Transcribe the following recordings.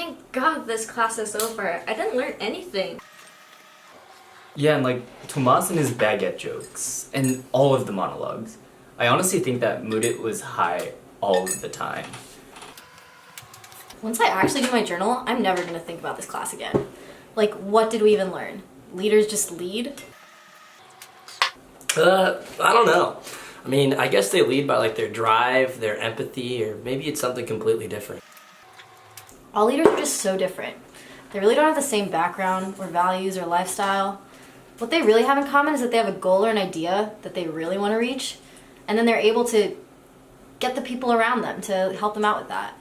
Thank God this class is over. I didn't learn anything. Yeah, and like Tomas and his baguette jokes and all of the monologues. I honestly think that mood was high all of the time. Once I actually do my journal, I'm never gonna think about this class again. Like, what did we even learn? Leaders just lead? I don't know. I mean, I guess they lead by like their drive, their empathy, or maybe it's something completely different. All leaders are just so different. They really don't have the same background or values or lifestyle. What they really have in common is that they have a goal or an idea that they really want to reach, and then they're able to get the people around them to help them out with that.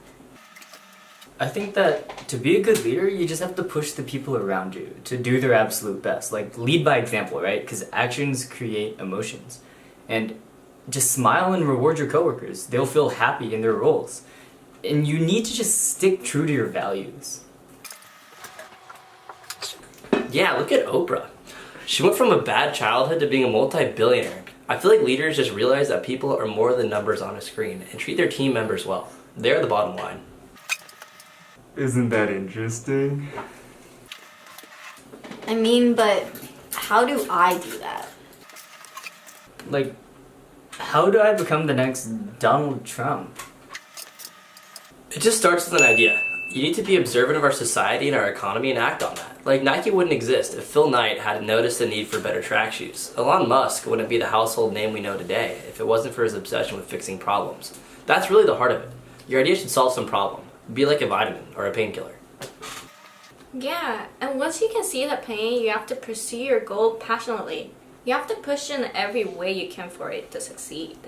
I think that to be a good leader, you just have to push the people around you to do their absolute best. Like, lead by example, right? Because actions create emotions. And just smile and reward your coworkers. They'll feel happy in their roles. And you need to just stick true to your values. Yeah, look at Oprah. She went from a bad childhood to being a multi-billionaire. I feel like leaders just realize that people are more than numbers on a screen and treat their team members well. They're the bottom line. Isn't that interesting? I mean, but how do I do that? Like, how do I become the next Donald Trump? It just starts with an idea. You need to be observant of our society and our economy and act on that. Like, Nike wouldn't exist if Phil Knight hadn't noticed the need for better track shoes. Elon Musk wouldn't be the household name we know today if it wasn't for his obsession with fixing problems. That's really the heart of it. Your idea should solve some problem. Be like a vitamin or a painkiller. Yeah, and once you can see the pain, you have to pursue your goal passionately. You have to push in every way you can for it to succeed.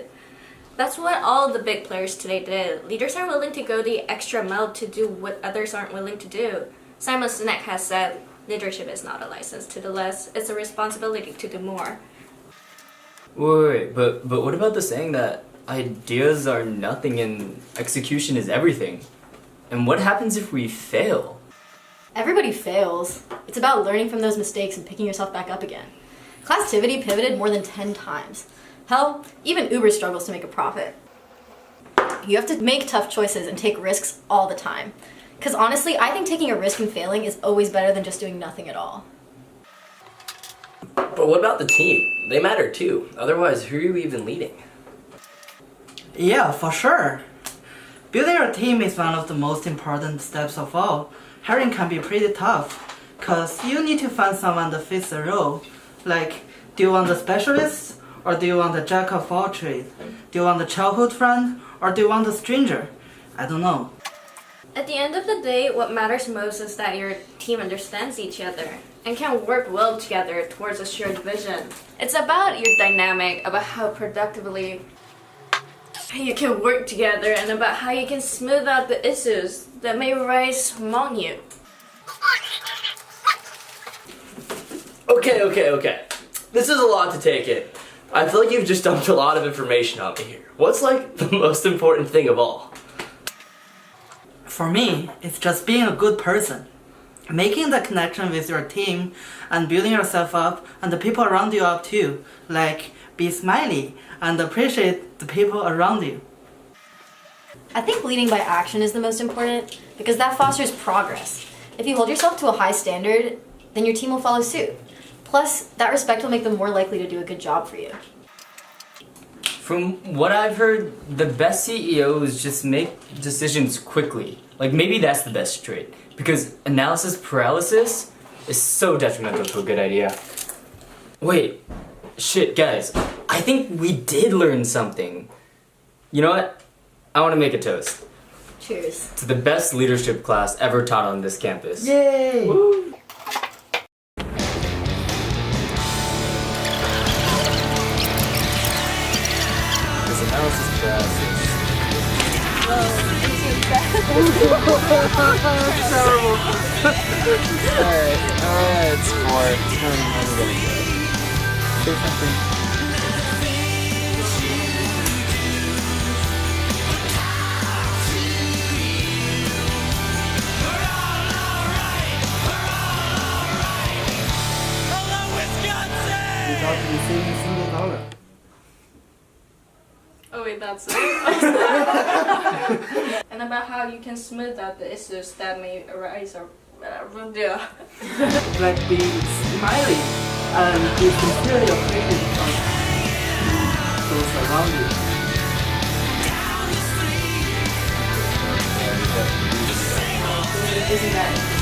That's what all the big players today did. Leaders are willing to go the extra mile to do what others aren't willing to do. Simon Sinek has said, leadership is not a license to do less, it's a responsibility to do more. Wait, but what about the saying that ideas are nothing and execution is everything? And what happens if we fail? Everybody fails. It's about learning from those mistakes and picking yourself back up again. Classivity pivoted more than 10 times. Hell, even Uber struggles to make a profit. You have to make tough choices and take risks all the time. Because honestly, I think taking a risk and failing is always better than just doing nothing at all. But what about the team? They matter too. Otherwise, who are you even leading? Yeah, for sure. Building a team is one of the most important steps of all. Hiring can be pretty tough, because you need to find someone that fits the role. Like, do you want a specialist, or do you want a jack of all trades? Do you want a childhood friend, or do you want a stranger? I don't know. At the end of the day, what matters most is that your team understands each other and can work well together towards a shared vision. It's about your dynamic, about how productively you can work together, and about how you can smooth out the issues that may arise among you. Okay. This is a lot to take in. I feel like you've just dumped a lot of information on me here. What's like the most important thing of all? For me, it's just being a good person. Making the connection with your team and building yourself up and the people around you up too. Like, be smiley and appreciate the people around you. I think leading by action is the most important because that fosters progress. If you hold yourself to a high standard, then your team will follow suit. Plus, that respect will make them more likely to do a good job for you. From what I've heard, the best CEOs just make decisions quickly. Like, maybe that's the best trait. Because analysis paralysis is so detrimental to a good idea. Wait, shit, guys. I think we did learn something. You know what? I want to make a toast. Cheers. To the best leadership class ever taught on this campus. Yay! Woo! This analysis paralysis. Terrible. Alright, it's 4. Say something. Without receiving a single dollar. Oh wait, that's it. and about how you can smooth out the issues that may arise or Black bee is smiling and is sincerely appreciating those around you. Isn't that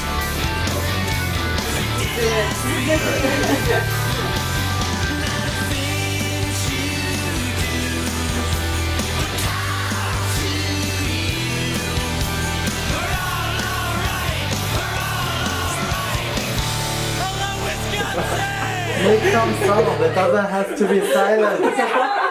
Make some sound that doesn't have to be silent.